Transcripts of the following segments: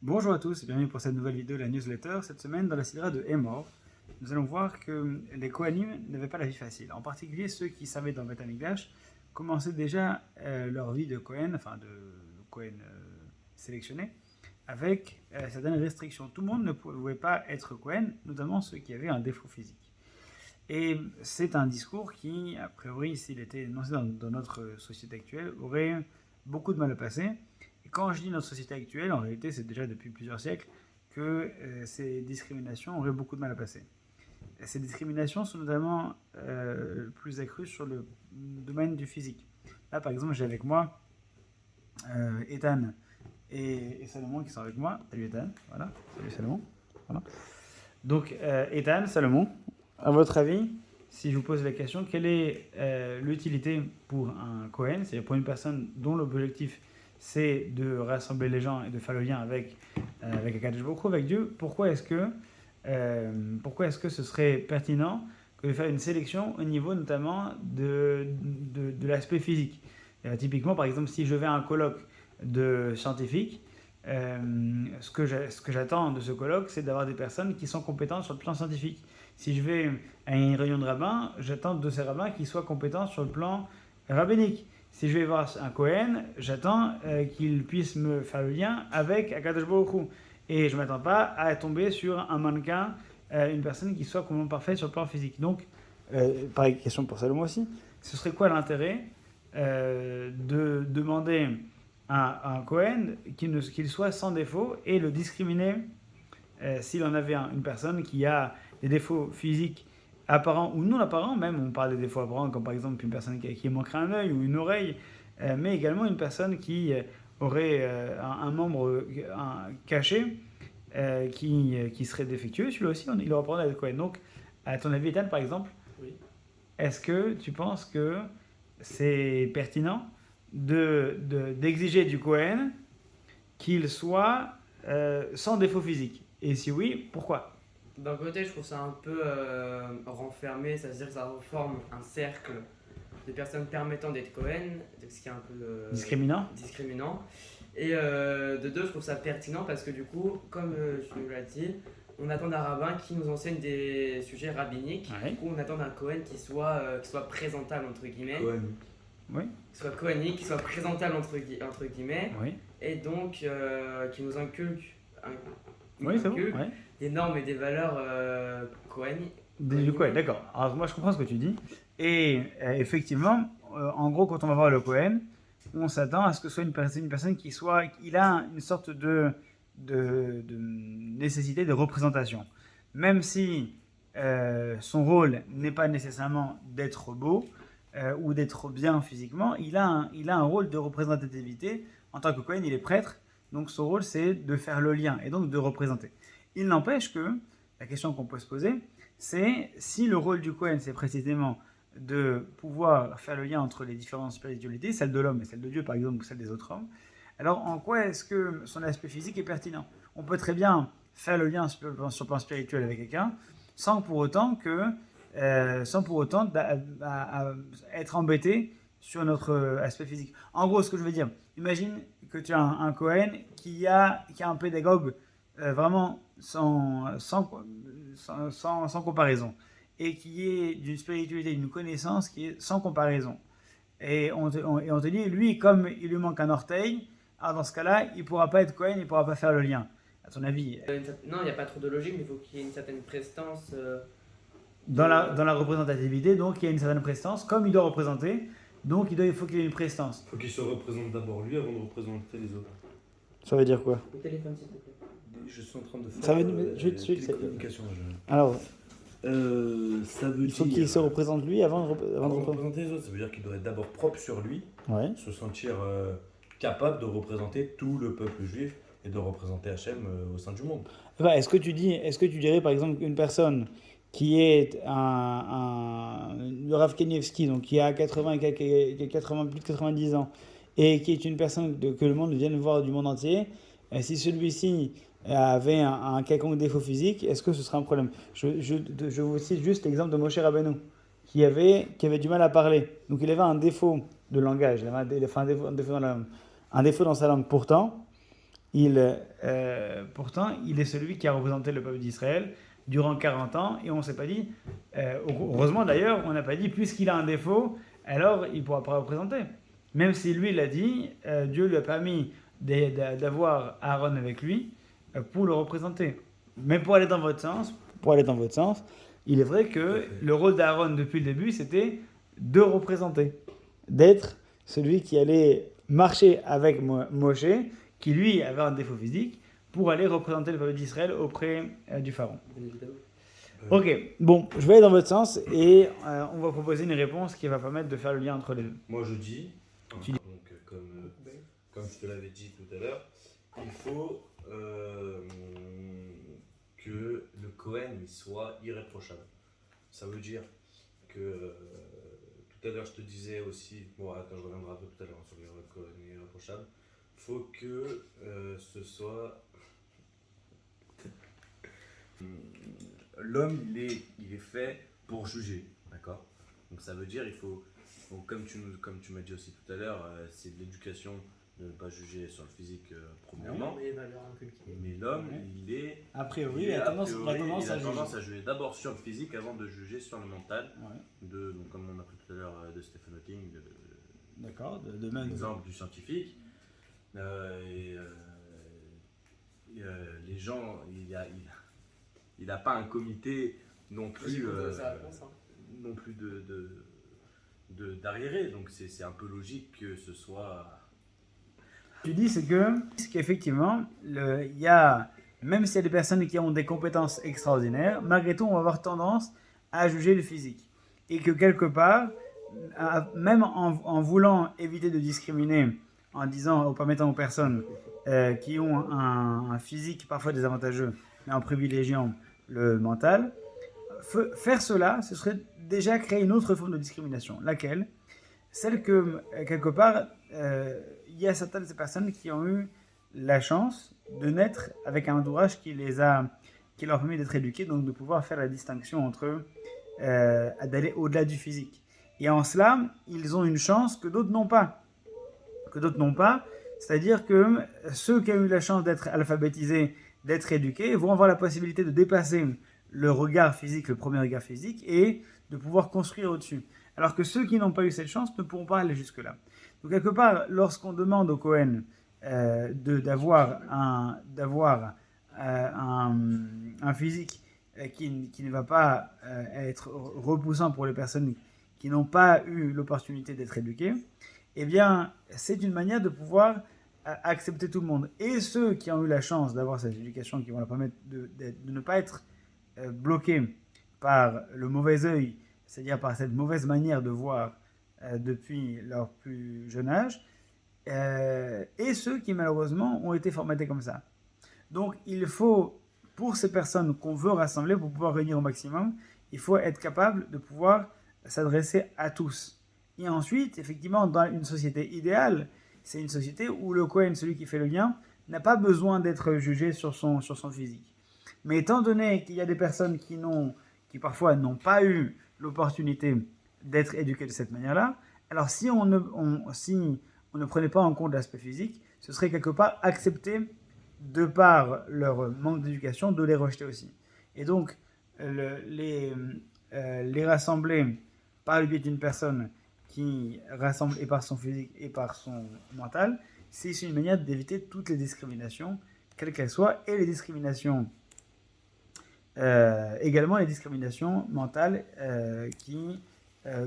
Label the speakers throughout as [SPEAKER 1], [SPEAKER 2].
[SPEAKER 1] Bonjour à tous et bienvenue pour cette nouvelle vidéo de la newsletter. Cette semaine, dans la série de Emor, nous allons voir que les Kohanim n'avaient pas la vie facile. En particulier, ceux qui servaient dans le Beth Amikdash commençaient déjà leur vie de Kohen, enfin de Kohen sélectionné, avec certaines restrictions. Tout le monde ne pouvait pas être Kohen, notamment ceux qui avaient un défaut physique. Et c'est un discours qui, a priori, s'il était énoncé dans notre société actuelle, aurait beaucoup de mal à passer. Et quand je dis notre société actuelle, en réalité, c'est déjà depuis plusieurs siècles que ces discriminations auraient beaucoup de mal à passer. Et ces discriminations sont notamment plus accrues sur le domaine du physique. Là, par exemple, j'ai avec moi Ethan et Salomon qui sont avec moi. Salut Ethan, voilà. Salut Salomon. Voilà. Donc, Ethan, Salomon, à votre avis, si je vous pose la question, quelle est l'utilité pour un Kohen, c'est-à-dire pour une personne dont l'objectif c'est de rassembler les gens et de faire le lien avec Akadosh Baruch Hu, avec Dieu, pourquoi est-ce que ce serait pertinent que de faire une sélection au niveau notamment de l'aspect physique. Typiquement, par exemple, si je vais à un colloque de scientifiques, ce que j'attends de ce colloque, c'est d'avoir des personnes qui sont compétentes sur le plan scientifique. Si je vais à une réunion de rabbins, j'attends de ces rabbins qu'ils soient compétents sur le plan rabbinique. Si je vais voir un Kohen, j'attends qu'il puisse me faire le lien avec Akadosh Baruch Hu. Et je ne m'attends pas à tomber sur un mannequin, une personne qui soit complètement parfaite sur le plan physique. Donc, pareil, question pour Salomon aussi, ce serait quoi l'intérêt de demander à un Kohen qu'il soit sans défaut et le discriminer s'il en avait une personne qui a des défauts physiques apparents ou non apparents, même on parle des défauts apparents comme par exemple une personne qui manquerait un œil ou une oreille, mais également une personne qui aurait un membre caché qui serait défectueux, celui-là aussi il aurait problème avec Kohen. Donc à ton avis Ethan par exemple,
[SPEAKER 2] Oui.
[SPEAKER 1] est-ce que tu penses que c'est pertinent d'exiger du Kohen qu'il soit sans défaut physique? Et si oui, pourquoi?
[SPEAKER 2] D'un côté, je trouve ça un peu renfermé, c'est-à-dire que ça forme un cercle de personnes permettant d'être Cohen, ce qui est un peu
[SPEAKER 1] Discriminant?
[SPEAKER 2] discriminant. Et de deux, je trouve ça pertinent parce que du coup, comme tu nous l'as dit, on attend d'un rabbin qui nous enseigne des sujets rabbiniques.
[SPEAKER 1] Oui.
[SPEAKER 2] Du coup, on attend d'un Cohen qui soit présentable, entre guillemets.
[SPEAKER 3] Cohen.
[SPEAKER 1] Oui.
[SPEAKER 2] Qui soit cohanique, qui soit présentable, entre guillemets.
[SPEAKER 1] Oui.
[SPEAKER 2] Et donc, qui nous inculque,
[SPEAKER 1] Oui, c'est bon.
[SPEAKER 2] inculque
[SPEAKER 1] Ouais.
[SPEAKER 2] des normes et des valeurs cohaniques.
[SPEAKER 1] Du Cohen, d'accord. Alors moi je comprends ce que tu dis. Et effectivement, en gros, quand on va voir le Cohen, on s'attend à ce que ce soit une personne il a une sorte de nécessité de représentation. Même si son rôle n'est pas nécessairement d'être beau ou d'être bien physiquement, il a un rôle de représentativité. En tant que Cohen, il est prêtre, donc son rôle c'est de faire le lien et donc de représenter. Il n'empêche que la question qu'on peut se poser, c'est si le rôle du Kohen, c'est précisément de pouvoir faire le lien entre les différentes spiritualités, celle de l'homme et celle de Dieu, par exemple, ou celle des autres hommes, alors en quoi est-ce que son aspect physique est pertinent? On peut très bien faire le lien sur le plan spirituel avec quelqu'un, sans pour autant être embêté sur notre aspect physique. En gros, ce que je veux dire, imagine que tu as un Kohen qui a un pédagogue vraiment sans comparaison, et qui est d'une spiritualité, d'une connaissance qui est sans comparaison. Et on te dit, lui, comme il lui manque un orteil, alors dans ce cas-là, il ne pourra pas être Cohen, il ne pourra pas faire le lien. À ton avis,
[SPEAKER 2] Non, il n'y a pas trop de logique, mais il faut qu'il y ait une certaine prestance.
[SPEAKER 1] dans la représentativité, donc il y a une certaine prestance, comme il doit représenter, donc il faut qu'il ait une prestance.
[SPEAKER 3] Il faut qu'il se représente d'abord lui avant de représenter les autres.
[SPEAKER 1] Ça veut dire quoi?
[SPEAKER 2] Le téléphone, s'il te plaît.
[SPEAKER 3] Je suis en train de faire
[SPEAKER 1] Ça veut
[SPEAKER 3] télécommunication.
[SPEAKER 1] Alors,
[SPEAKER 3] Ça veut
[SPEAKER 1] il faut
[SPEAKER 3] dire
[SPEAKER 1] qu'il se représente lui avant de
[SPEAKER 3] représenter les autres. Ça veut dire qu'il doit être d'abord propre sur lui,
[SPEAKER 1] Ouais.
[SPEAKER 3] se sentir capable de représenter tout le peuple juif et de représenter Hachem au sein du monde.
[SPEAKER 1] Enfin, est-ce que tu dirais par exemple une personne qui est le Rav Kanievski, donc qui a 80, plus de 90 ans, et qui est une personne que le monde vienne voir du monde entier, si celui-ci avait un quelconque défaut physique, est-ce que ce serait un problème? Je vous cite juste l'exemple de Moshe Rabbeinu, qui avait du mal à parler. Donc il avait un défaut de langage, il avait un défaut dans sa langue. Pourtant, pourtant, il est celui qui a représenté le peuple d'Israël durant 40 ans, et on ne s'est pas dit, heureusement d'ailleurs, on n'a pas dit, puisqu'il a un défaut, alors il ne pourra pas représenter. Même si lui l'a dit, Dieu lui a permis d'avoir Aaron avec lui pour le représenter. Mais pour aller dans votre sens, il est vrai que le rôle d'Aaron depuis le début, c'était de représenter, d'être celui qui allait marcher avec Moshe, qui lui avait un défaut physique, pour aller représenter le peuple d'Israël auprès du pharaon.
[SPEAKER 2] Bien évidemment.
[SPEAKER 1] Ok, bon, je vais aller dans votre sens et on va proposer une réponse qui va permettre de faire le lien entre les deux.
[SPEAKER 3] Moi je dis,
[SPEAKER 1] Tu dis.
[SPEAKER 3] donc, comme je te l'avais dit tout à l'heure, il faut que le Cohen il soit irréprochable. Ça veut dire que tout à l'heure je te disais aussi, bon quand je reviendrai un peu tout à l'heure sur le Cohen irréprochable, il faut que ce soit... L'homme il est fait pour juger, d'accord? Donc ça veut dire il faut, donc, comme tu m'as dit aussi tout à l'heure, c'est de l'éducation de ne pas juger sur le physique premièrement.
[SPEAKER 2] Mais valeurs inculquées.
[SPEAKER 3] Mais l'homme,
[SPEAKER 1] Ouais.
[SPEAKER 3] il est.
[SPEAKER 1] A priori,
[SPEAKER 3] il
[SPEAKER 1] il
[SPEAKER 3] est,
[SPEAKER 1] a
[SPEAKER 3] a
[SPEAKER 1] tendance,
[SPEAKER 3] priori, il a
[SPEAKER 1] à
[SPEAKER 3] tendance
[SPEAKER 1] juger.
[SPEAKER 3] à juger d'abord sur le physique avant de juger sur le mental.
[SPEAKER 1] Ouais,
[SPEAKER 3] Donc, comme on a pris tout à l'heure de Stephen Hawking,
[SPEAKER 1] d'accord, de même.
[SPEAKER 3] l'exemple du scientifique. Les gens, il n'a pas un comité non plus. Non plus d'arriéré. Donc, c'est un peu logique que ce soit.
[SPEAKER 1] Tu dis c'est qu'effectivement, il y a, même s'il y a des personnes qui ont des compétences extraordinaires, malgré tout, on va avoir tendance à juger le physique. Et que quelque part, même en voulant éviter de discriminer, en disant, ou permettant aux personnes qui ont un physique parfois désavantageux, mais en privilégiant le mental, faire cela, ce serait déjà créer une autre forme de discrimination. Laquelle? Celle que, quelque part, il y a certaines de ces personnes qui ont eu la chance de naître avec un entourage qui leur permet d'être éduqués, donc de pouvoir faire la distinction entre d'aller au-delà du physique. Et en cela, ils ont une chance que d'autres n'ont pas. C'est-à-dire que ceux qui ont eu la chance d'être alphabétisés, d'être éduqués, vont avoir la possibilité de dépasser le regard physique, le premier regard physique, et de pouvoir construire au-dessus. Alors que ceux qui n'ont pas eu cette chance ne pourront pas aller jusque-là. Donc quelque part, lorsqu'on demande au Cohen d'avoir un physique qui ne va pas être repoussant pour les personnes qui n'ont pas eu l'opportunité d'être éduquées, eh bien, c'est une manière de pouvoir accepter tout le monde. Et ceux qui ont eu la chance d'avoir cette éducation qui vont leur permettre de ne pas être bloqués par le mauvais œil, c'est-à-dire par cette mauvaise manière de voir depuis leur plus jeune âge, et ceux qui malheureusement ont été formatés comme ça. Donc il faut, pour ces personnes qu'on veut rassembler, pour pouvoir réunir au maximum, il faut être capable de pouvoir s'adresser à tous. Et ensuite, effectivement, dans une société idéale, c'est une société où le Cohen, celui qui fait le lien, n'a pas besoin d'être jugé sur son physique. Mais étant donné qu'il y a des personnes qui parfois n'ont pas eu l'opportunité d'être éduquées de cette manière-là, alors si on ne prenait pas en compte l'aspect physique, ce serait quelque part accepté, de par leur manque d'éducation, de les rejeter aussi. Et donc, les rassembler par le biais d'une personne qui rassemble et par son physique et par son mental, c'est une manière d'éviter toutes les discriminations, quelles qu'elles soient, et les discriminations, également les discriminations mentales qui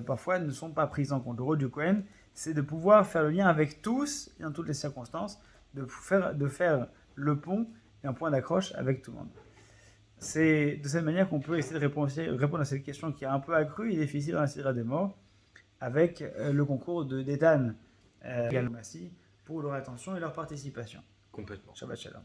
[SPEAKER 1] parfois ne sont pas prises en compte. Le rôle du Cohen, c'est de pouvoir faire le lien avec tous, et dans toutes les circonstances, de faire le pont et un point d'accroche avec tout le monde. C'est de cette manière qu'on peut essayer de répondre à cette question qui est un peu accrue et difficile dans la Sidra des morts, avec le concours d'Ethan également pour leur attention et leur participation.
[SPEAKER 3] Complètement.
[SPEAKER 1] Shabbat shalom.